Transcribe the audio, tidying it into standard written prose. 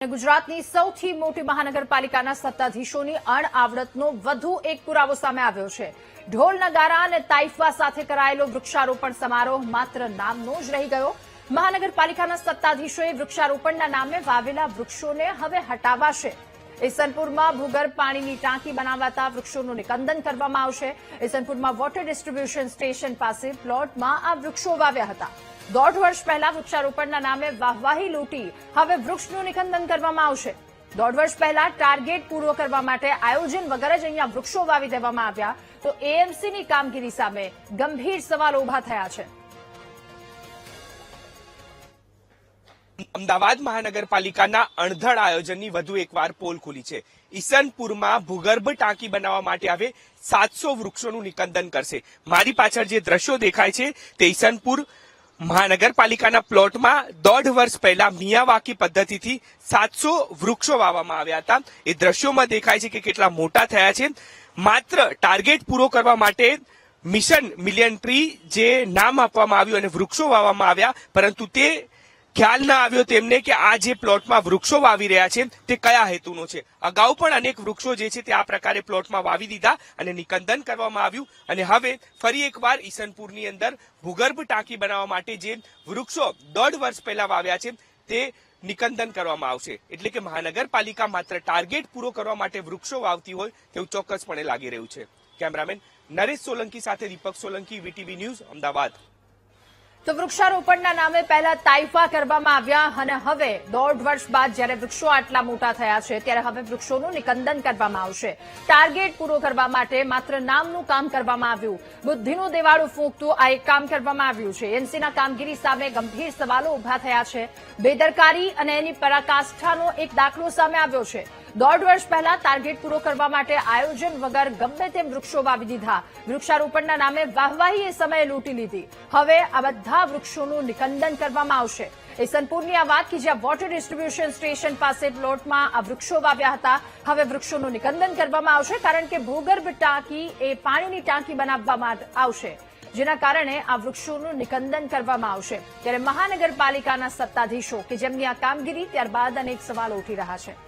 ગુજરાતની સૌથી મોટી મહાનગરપાલિકાના સત્તાધીશોની અણઆવડતનો વધુ એક પુરાવો સામે આવ્યો છે। ઢોલ નગારા અને તાઇફા સાથે કરાયેલો વૃક્ષારોપણ સમારોહ માત્ર નામનો જ રહી ગયો। મહાનગરપાલિકાના સત્તાધીશોએ વૃક્ષારોપણના નામે વાવેલા વૃક્ષોને હવે હટાવાશે। ઈસનપુરમાં ભૂગર્ભ પાણીની ટાંકી બનાવાતા વૃક્ષોનું નિકંદન કરવામાં આવશે। ઈસનપુરમાં વોટર ડિસ્ટ્રીબ્યુશન સ્ટેશન પાસે પ્લોટમાં આ વૃક્ષો વાવ્યા હતા। 1.5 વર્ષ પહેલા વૃક્ષારોપણના નામે વાહવાહી લૂંટી હવે વૃક્ષનું નિકંદન કરવામાં આવશે। 1.5 વર્ષ પહેલા ટાર્ગેટ પૂરો કરવા માટે આયોજન વગર જ અહીંયા વૃક્ષો વાવી દેવામાં આવ્યા તો એએમસીની કામગીરી સામે ગંભીર સવાલો ઉભા થયા છે। અમદાવાદ મહાનગરપાલિકાના અણધડ આયોજનની વધુ એકવાર પોલ ખુલી છે। ઈસનપુરમાં ભૂગર્ભ ટાંકી બનાવવા માટે આવે 700 વૃક્ષોનું નિકંદન કરશે। મારી પાછળ જે દ્રશ્યો દેખાય છે તે ઈસનપુર મહાનગરપાલિકાના પ્લોટમાં 1.5 વર્ષ પહેલા મિયાવાકી પદ્ધતિથી 700 વૃક્ષો વાવવામાં આવ્યા હતા। એ દ્રશ્યોમાં દેખાય છે કે કેટલા મોટા થયા છે। માત્ર ટાર્ગેટ પૂરો કરવા માટે મિશન મિલિયન ટ્રી જે નામ આપવામાં આવ્યું અને વૃક્ષો વાવવામાં આવ્યા, પરંતુ તે ખ્યાલ ના આવ્યો તેમને કે આ જે પ્લોટમાં વૃક્ષો વાવી રહ્યા છે તે કયા હેતુનો છે। અગાઉ પણ અનેક વૃક્ષો જે છે તે આ પ્રકારે પ્લોટમાં વાવી દીધા અને નિકંદન કરવામાં આવ્યું અને હવે ફરી એકવાર ઈસનપુરની અંદર ભૂગર્ભ ટાંકી બનાવવા માટે જે વૃક્ષો 1.5 વર્ષ પહેલા વાવ્યા છે તે નિકંદન કરવામાં આવશે। એટલે કે મહાનગરપાલિકા માત્ર ટાર્ગેટ પૂરો કરવા માટે વૃક્ષો વાવતી હોય તેવું ચોક્કસપણે લાગી રહ્યું છે। કેમેરામેન નરેશ સોલંકી સાથે દીપક સોલંકી, વીટીવી ન્યૂઝ, અમદાવાદ। તો વૃક્ષારોપણના નામે પહેલા તાઇફા કરવામાં આવ્યા અને હવે 1.5 વર્ષ બાદ જ્યારે વૃક્ષો આટલા મોટા થયા છે ત્યારે હવે વૃક્ષોનું નિકંદન કરવામાં આવશે। ટાર્ગેટ પૂરો કરવા માટે માત્ર નામનું કામ કરવામાં આવ્યું। બુદ્ધિનું દેવાળું ફૂંકતું આ એક કામ કરવામાં આવ્યું છે। એમસીના કામગીરી સામે ગંભીર સવાલો ઉભા થયા છે। બેદરકારી અને એની પરાકાષ્ઠાનો એક દાખલો સામે આવ્યો છે। 1.5 વર્ષ પહેલા ટાર્ગેટ પૂરો કરવા માટે આયોજન વગર ગમે તેમ વૃક્ષો વાવી દીધા। વૃક્ષારોપણના નામે વાહવાહી એ સમયે લૂંટી લીધી। હવે આ બધા વૃક્ષોનું નિકંદન કરવામાં આવશે। ઈસનપુરની આ વાત કે જ્યાં વોટર ડિસ્ટ્રીબ્યુશન સ્ટેશન પાસે પ્લોટમાં આ વૃક્ષો વાવ્યા હતા, હવે વૃક્ષોનું નિકંદન કરવામાં આવશે કારણ કે ભૂગર્ભ ટાંકી એ પાણીની ટાંકી બનાવવામાં આવશે, જેના કારણે આ વૃક્ષોનું નિકંદન કરવામાં આવશે। ત્યારે મહાનગરપાલિકાના સત્તાધીશો કે જેમની આ કામગીરી ત્યારબાદ અનેક સવાલો ઉઠી રહ્યા છે।